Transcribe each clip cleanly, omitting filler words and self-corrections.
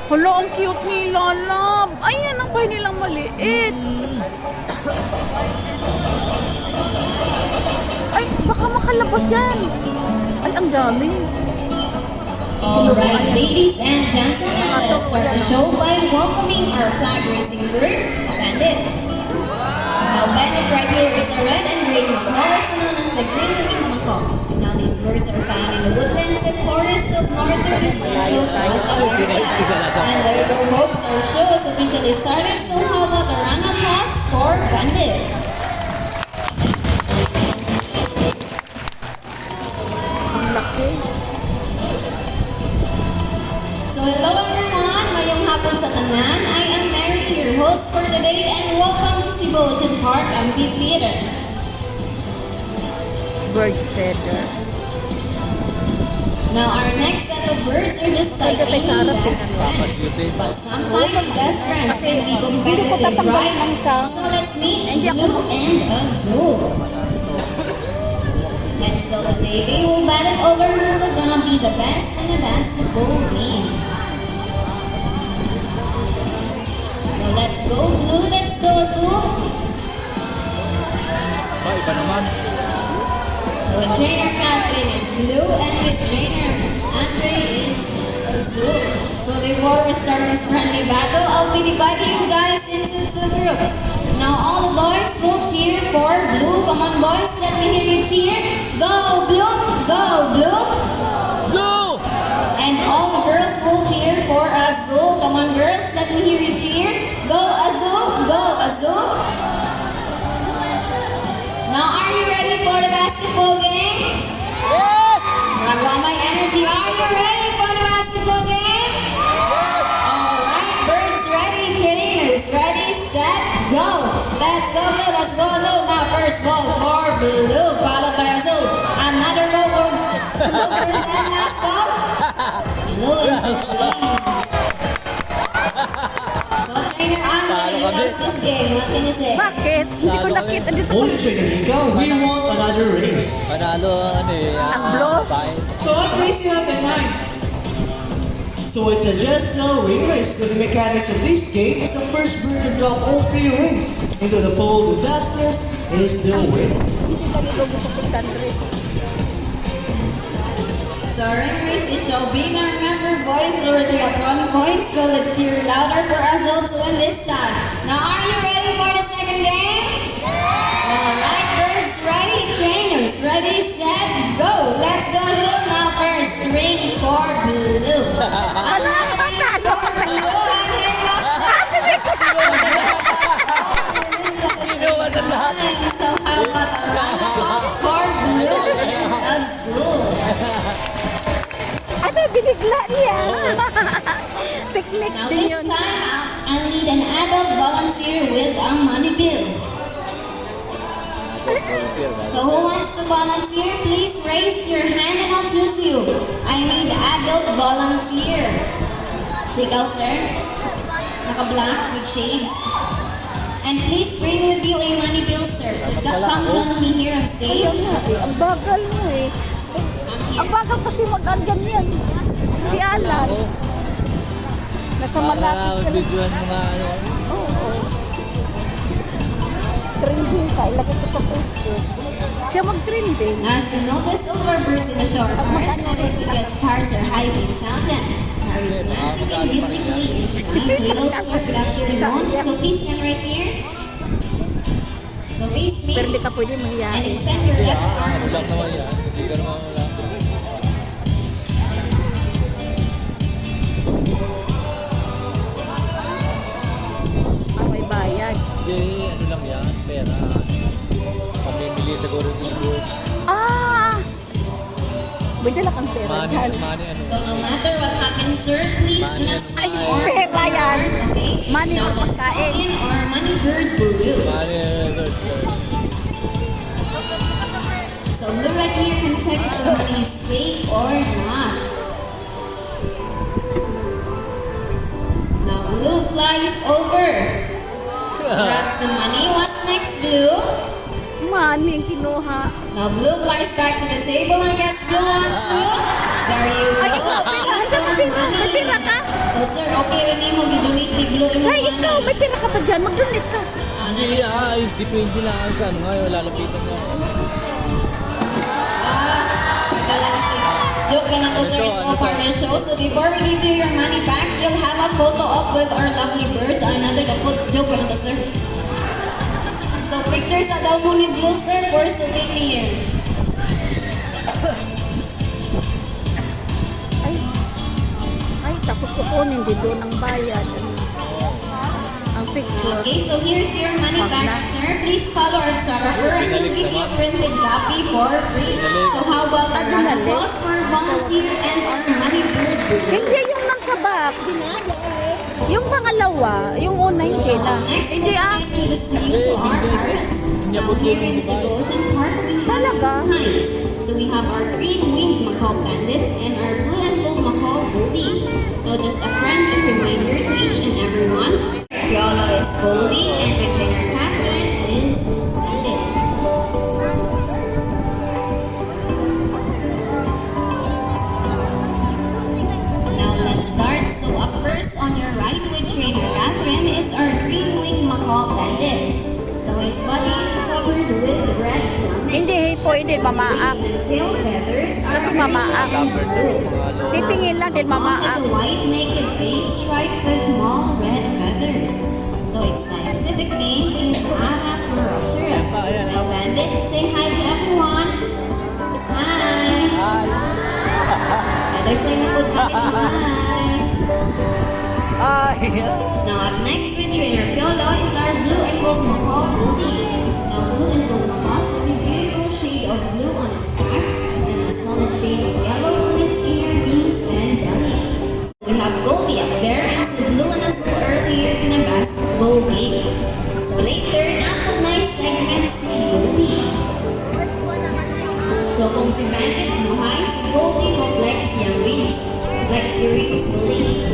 Hala, ang cute nila, love. Ayan ang bahay nilang maliit. Ay, baka makalabas yan. Ay, ang dami. Alright, ladies and gentlemen, let us start the show by welcoming our flag racing bird, Bandit. Now, Bandit right here is a red and gray macaw, also known as the green-winged macaw. Now, these birds are found in the woodlands and forests of northern and central South America. And there you go, folks, our show is officially started, so how about a round of applause for Bandit? Ang laki. So hello everyone, mayong hapon sa tanan. I am Mary, your host for today, and welcome to Cebu Ocean Park Amphitheater. Bird feather. Now our next set of birds are just like any best friends, but sometimes best friends can be competitive, right? So let's meet Blue and Azul. And so today they will battle over who's gonna be the best in a basketball game. So let's go Blue, let's go Azul. Iba naman. So with trainer Catherine is Blue and with trainer Andre is Azul. So before we start this friendly battle, I'll be dividing you guys into two groups. Now all the boys will cheer for Blue. Come on boys, let me hear you cheer. Go Blue, go Blue. Go! And all the girls will cheer for Azul. Come on girls, let me hear you cheer. Go Azul, go Azul. Now are you ready for the basketball game? Yes! I want my energy. Are you ready for the basketball game? Alright, birds ready, trainers ready, set, go. Let's go Blue, let's go Blue. Now first ball for Blue, followed by Azul. Another ball for Blue, and last ball. Blue is the lead. So trainer Andre, you lost this game. What can you say? Bakit? Hindi ko nakita. Dito ko. Only Trainer Nika, we want another race. Panalo, ano eh. Ang blow? So what race you have in mind? So I suggest a ring race. The mechanics of this game is the first bird to drop all 3 rings into the pole the fastest is the winner. Hindi ka nito gusto ko Sandre. So ring race is shall be. Now remember, boys already at 1 point, so let's cheer louder for Azul to win this time. Now are you ready for the second game? Alright, birds ready, trainers ready, set, go. Let's go Blue. Now first ring for Blue. Ano? Matalo ka na. Blue and here goes. So how about a round of applause for Blue and Azul? Ano, binigla niya. Techniques Now din this yun. time, I'll need an adult volunteer with a money bill. So who wants to volunteer? Please raise your hand and I'll choose you. I need adult volunteer. So ikaw, sir? Naka-black with shades. And please bring with you a money bill, sir. So come join me here on Ayaw stage. nga eh. Ang bagal mo eh. Ang bagal kasi mag-andyan yan. Si Alan. Nasa malapit ka na. Videoan mo nga ano. Oo. Trending ka. Ilagay ko sa Facebook. Siya mag-trending. As you notice, all our birds in the show are parts, that is because parts are highly intelligent, charismatic, and musically inclined. Little sir, good afternoon. So please stand right here. So face me Pero hindi ka pwede and mahiyain. extend your left arm. Ano lang naman yan. Hindi ka naman wala. Ang may bayad. Hindi, ano lang yan. Pera. Pamimili siguro ng ibon. Ah! May dala kang pera Money, dyan. money, ano. So no matter what happens, sir, please do not Ay, smile. pera yan. Okay? Money Now o let's pagkain. begin our money birds review. Money, ano. So look right here and check if the money is fake or not. Now Blue flies over. Grabs the money. What's next, Blue? Mami ang kinuha. Now blue flies back to the table and yes, blue wants to. There you go. Ay, ikaw, pera. Hanggang may pera. May pera ka. So sir, okay rin mo gidonate ni blue mo. Ay, ikaw, may pera ka pa dyan. Mag-donate ka. Hindi, depende lang sa ano ngayon, lalapitan nga. Joke lang ako, sir. It's all part of the show. So before we give you your money back, you'll have a photo op with our lovely birds. Another joke lang ako, sir. So pictures sa daw mo ni Blue, sir, for souvenir. Ay, tapos kukunin dito ng bayad. Ang picture. Okay, so here's your money back, sir. Please follow our photographer and we'll give you a printed copy for free. So how about a round of applause for our volunteer and our money bird? Hindi yung nasa box. Yung pangalawa, yung una hindi na. Next, Hindi ah. let's introduce to you to our parents. Now here in Ocean Park, we have Talaga? two kinds. So we have our green-winged macaw bandit and our blue and gold macaw goldie. Now just a friendly reminder to each and everyone, Yolo is goldie and Regina Catherine is bandit. Now let's start. So up first on your right with Trainer Catherine is our green-winged macaw bandit. So his body is covered with red plumage. Hindi, pwede mamaak. And tail feathers are Kasi mamaak. Titingin lang din Has mamaak. a white naked face striped with small red feathers. So its scientific name is Anapteropterus. Now bandits, say hi to everyone. Hi. Others say na po hi. Now up next with Trainer Piolo is our blue and gold macaw goldie. Now blue and gold macaw has a beautiful shade of blue on its back and a solid shade of yellow on its inner wings and belly. We have Goldie up there as a blue and azul earlier in a basketball game. So later, nice segment si Goldie. So kung si Bandit buhay, si Goldie mo flex yung wings. Flex your wings, Goldie.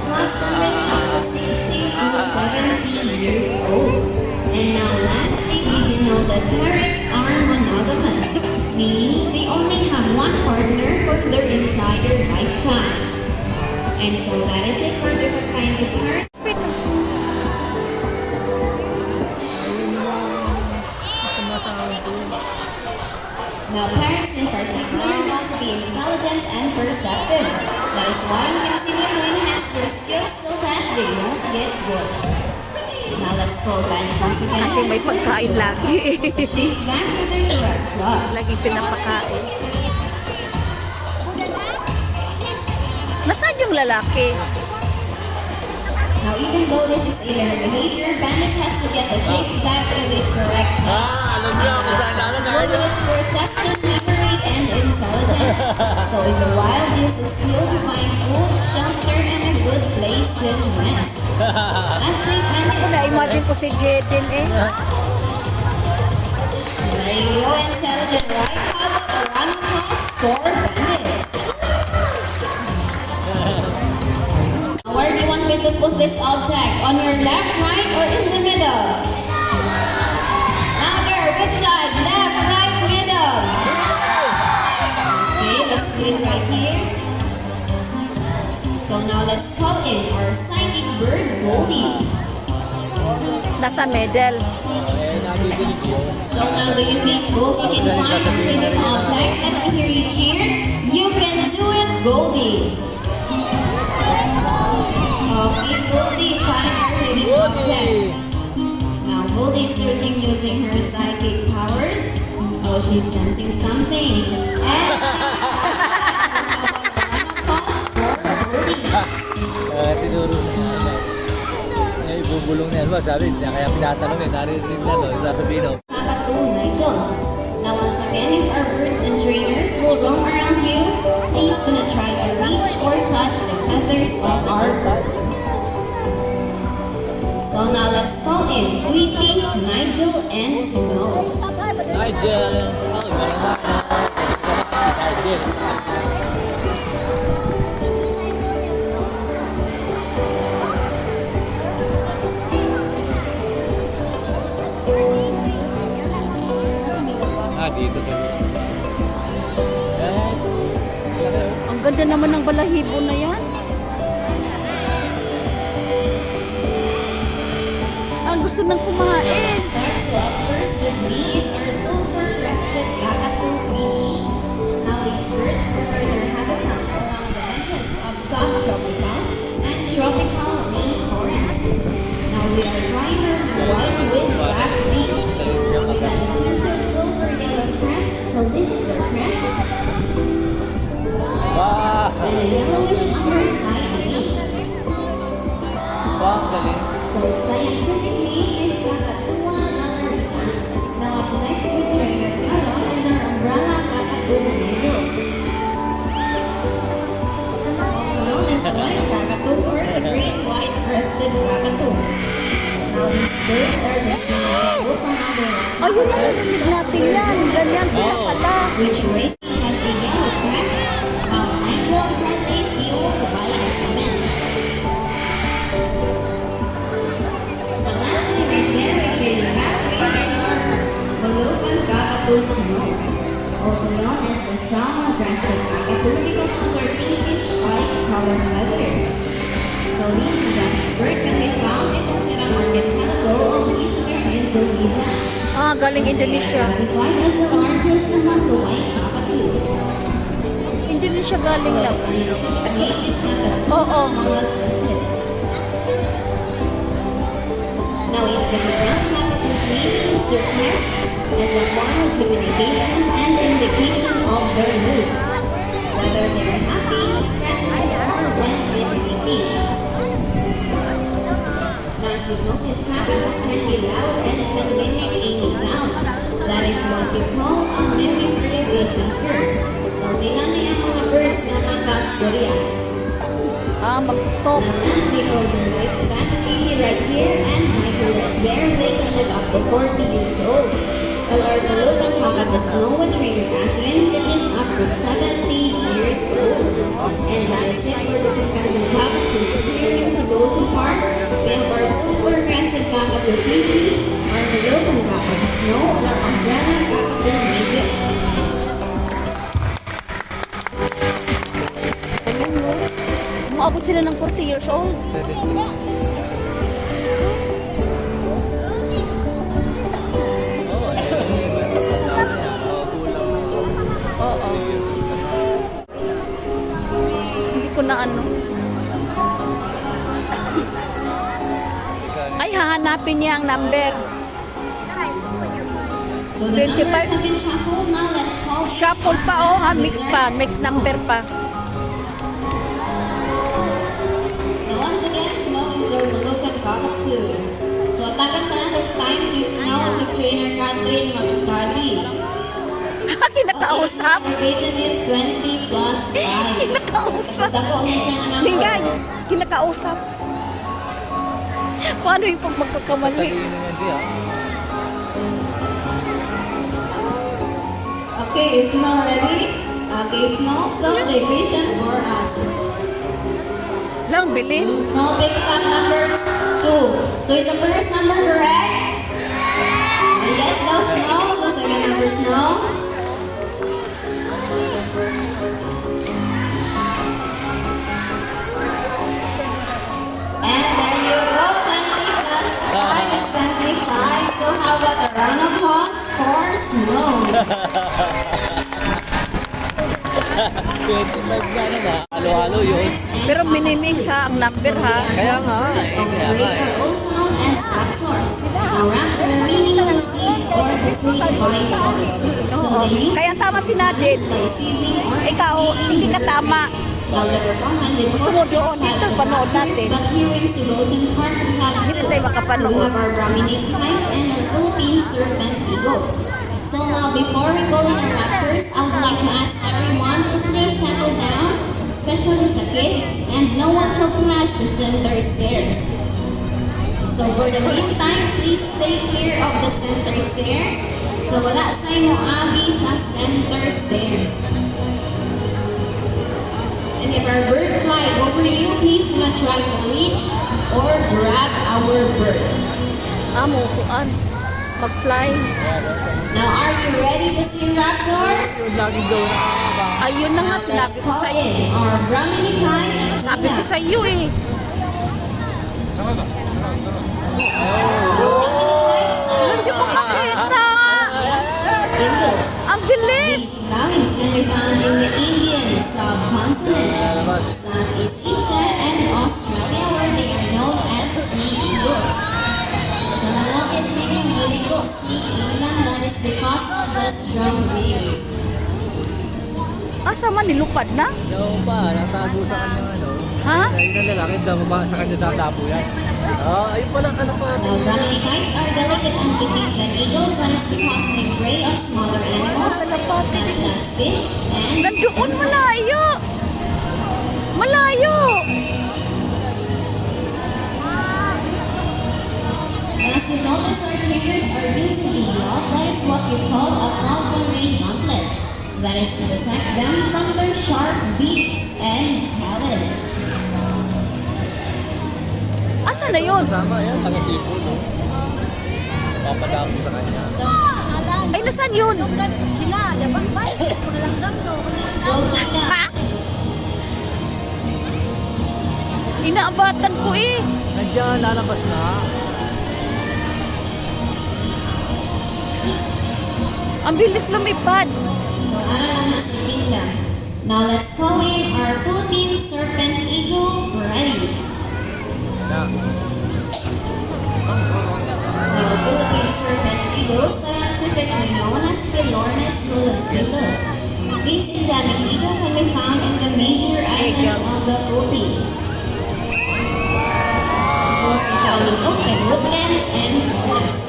Plus, Bandit up to 16 to 17 years old. And now lastly, did you know that parrots are monogamous? Meaning they only have one partner for their entire lifetime. And so that is it for different kinds of parrots. Now parrots in particular are known to be intelligent and perceptive. That is why we continue to enhance their skills so that they won't get bored. Now let's go back once again. Kasi may pagkain lagi. She's back to their correct slots. Lagi pinapakain. Nasaan yung lalaki? Now even though this is a learned behavior, Bandit has to get the shapes back to its correct slots. Alam niyo kung saan namin Good is perception, memory, and intelligence. So in the wild, use the skill to find food, shelter, and a good place to rest. Actually, Bandit, Na-imagine ko si Jeden eh. there you go, intelligent, right? How about a round of applause for Bandit? Where do you want me to put this object? On your left, right, or in the middle? Louder, which side? Left, right, middle. Okay, let's put it right here. So now let's call in our psychic bird, Goldie. Nasa middle. Nabibinig yun. So now do you think Goldie can find a hidden object? Let me hear you cheer. You can do it, Goldie. Okay, Goldie, find your hidden object. Now Goldie is searching using her psychic powers. Oh, she's sensing something. And Tinuro na yan. Ay, bubulong na yan ba? Sabi niya, kaya pinatanong eh. Naririnig na no. Sasabihin no. Kakatu, Nigel. Now once again, if our birds and trainers will roam around you, please do not try to reach or touch the feathers of our birds. So now let's call in Tweety, Nigel, and Snow. Nigel! Oh, meron na. Nigel. dito sa... Eh, laki, oh. Ang ganda naman ng balahibo na yan. Ang gusto nang kumain. Starts to up first with these are silver-crested kakadu queenie. Now these birds prefer their habitats along the edges of subtropical and tropical rainforests. Now we are trying her white with black wings. With a distinctive silver yellow crest, so this is the crest, Wow! and a yellowish underside wings. Wow, ang galing. So scientific name is Kakatua alarnica. Now up next with Trainer Carol is our umbrella Kakadu Medio. Also known as the white Kakadu or the great white-crested Kakadu. Now these birds are distinguishable from other Ayun na, sleep natin yan. Ganyan sila Oo. pala. which race has a yellow crest, while Nigel has a pure white cement. The last thing right there, if you have is our Moluccan Kakadu snow, also known as the salmon-breasted Kakadu because of their pinkish white colored feathers. So this exotic bird can be found in the Serang Archipelago of eastern Indonesia. Ah, galing Indonesia. Classified as the largest among the white cockatoos. Indonesia galing So, lang. scientific name is Oo. Molluscensis. Now, in Japan, cockatoos may use their crest as a form of communication and indication of their mood, whether they're happy, friendly, or when they're eating. Now, as you notice, cockatoos can be loud and can mimic any sound. That is what you call a mimicry behavior. So, sila na yung mga birds na makastorya. Ah, mag-top. Now, as they order lifespan, baby right here and migrate right there, they can live up to 40 years old. While our Moluccan cockatoos know what Trainer Catherine can live up to 70 years old. And that is it for the Pagkandang cockatoos here in Segoso Park. We have our silver-crested cockatoo Phoebe, our Moluccan cockatoo Snow, and our umbrella cockatoo Magic. Umabot sila ng 40 years old. 70. Oo, eh, matatanda na yan. Oo, kulang. Oo. Hindi ko na ano. Ay, hahanapin niya ang number. So the 25. numbers have been shuffled. Now let's call Shuffle pa, oh, ha? Mix pa. Mix number pa. Now once again, Snow is our Moluccan cockatoo. So tagat sa natin time si Snow si Trainer Catherine mag-study. Kinakausap. Elevation is 20 plus 5. Kinakausap. Dako na siya na number. Lingay, kinakausap. Paano yung pag magkakamali? Talino yan siya. Okay, is Snow ready? Okay, Snow, start the equation for us. Lang, bilis. Snow picks up number 2. So is the first number correct? Yes, daw Snow. So second number Snow. And there you go, 20 plus 5 is 25. So how about a round of applause for Snow? 25 na naman. Halo-halo yun. Pero minimix ha, ang number ha. Kaya nga, eh. Kaya nga, eh. Are also known as raptors. Now, raptor meaning to seize or to take by others. So they use Kaya tama si Nadine. by seizing or Ikaw, hindi ka tama. Now, the performance they Gusto mo doon, dito, panood natin. But here in Segotion Park, we have Dito tayo So we makapanood. have our Brahminic kite and our Philippine serpent eagle. So now, before we go in our raptors, I would like to ask everyone to please settle down, especially the kids, and no one shall cross the center stairs. So for the meantime, please stay clear of the center stairs. So wala sa imo abi sa center stairs. And if our bird fly over you, please do not try to reach or grab our bird. Amo, kuan. mag-fly. Now, are you ready to see raptors? Yung laging gawin na kakaba. Ayun na nga, Now, sinabi let's ko call sa iyo. in our Brahmini kind and Sabi ko sa iyo eh. Hindi ko makita. Eagles. Ang bilis. These valleys can be found in the Indian subcontinent, Lalabas. Southeast Asia, and Australia, where they are known as sea eagles. So na-notice din yung Ilico Sea Kingdom, that is because of the strong winds. Asa man, nilupad na? Oo pa, natago sa kanyang ano. Ha? Ayun na lalaki, dama sa kanya dadapo yan. Ayun pala, ano pa. Now, Brahmini kites are delicate entities than eagles, that is because they prey on smaller animals such as fish and Nandoon, malayo. Malayo. as you notice, our fingers are used in eagle. That is what we call a falcon ray gauntlet. That is to protect them from their sharp beaks and talons. Asa na yun? Kasama yan, taga-tipo, no? Papadapo sa kanya. Ay, nasaan yun? Ha? Inaabatan ko eh. Nandiyan, lalabas na. Ang bilis lumipad. So, Aralan is the kingdom. Now, let's call in our Philippine serpent eagle, Freddy. Na. Now, Philippine serpent eagles are typically known as Pelornis molustitos. This endemic eagle can be found in the major islands of the Philippines. Mostly found in open woodlands and forests.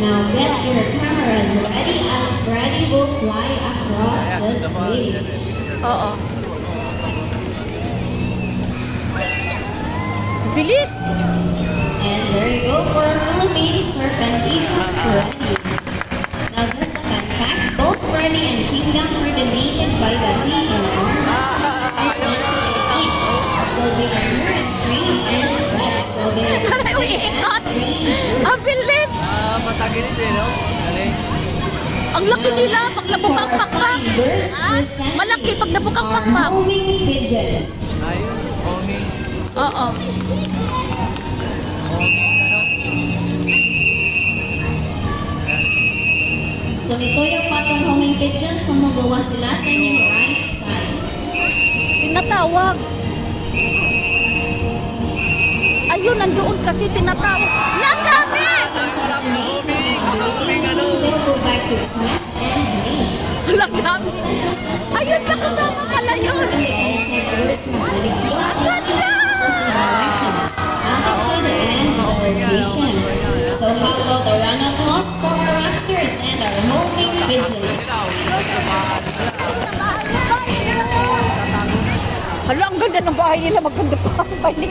Now get your cameras ready as Freddy will fly across the stage. Oo. Bilis. And there you go for Philippine serpent eagle Freddy. Now just a fun fact, both Freddy and Kingdom were donated by the team in so they are nourished, trained, and fed. So they are Aray, umiikot. Ang bilis. Mataginit eh, no? Galing. Ang laki nila pag nabukang pakpak. Birds presenting Malaki pag nabukang are pakpak. homing pigeons. Ayun, homing. Oo. Homing, ano? So ito yung patong homing pigeons, sumugawa sila sa inyong right side. Tinatawag. Ayun, nandoon kasi tinatawag. Yan, dami! They'll go back to its nest and lay. Walang dami. Ayun, nakasama pala yun. So how about a round of applause for our raptors and our homing pigeons? Hala, ang ganda ng bahay nila. Maganda pa ang bahay.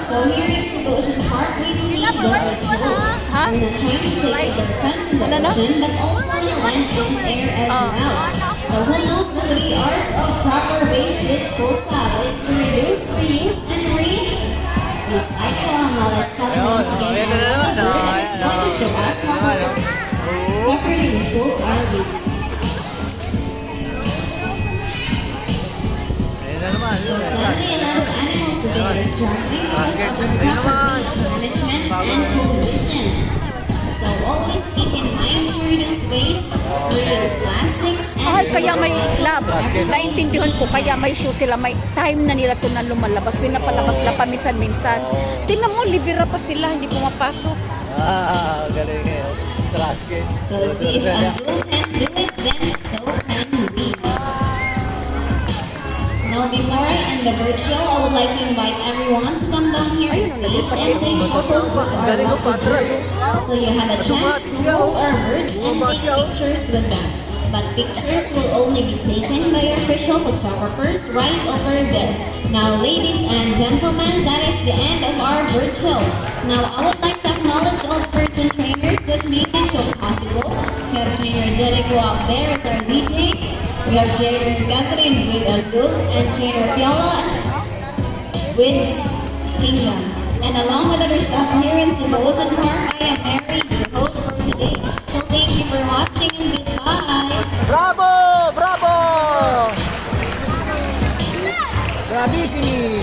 So here in Cebu Ocean Park, we believe that our soul. Huh? We're not trying to take the friends in the Ano? ocean, but also the land and air as well. So who knows the 3 R's of proper waste disposal is to reduce, reuse, and recycle. Now let's call it once again. Our bird is going to show us how to properly dispose our waste. Ayun na naman. So sadly, a lot of animals today are struggling because of improper waste management and pollution. So always keep in mind to reduce waste, reuse plastics, and Ay, kaya may lab. Naintindihan ko, kaya may show sila. May time na nila ito na lumalabas. Pinapalabas na paminsan-minsan. Tingnan mo, libera pa sila. Hindi pumapasok. Galing eh. Traskin. So see if a zoo can do it, then so can we. Now before I end the bird show, I would like to invite everyone to come down here on stage and take photos with our lovely birds. So you have a chance to hold our birds and take pictures with them. But pictures will only be taken by official photographers right over there. Now ladies and gentlemen, that is the end of our bird show. Now I would like to acknowledge all birds and trainers that made this show possible. We have trainer Jericho up there as our DJ. We have Trainer Catherine with Azul and Trainer Viola with Kingdom. And along with other staff here in Cebu Ocean Park, I am Mary, your host for today. So thank you for watching and goodbye. Bravo! Bravo! Bravissimi!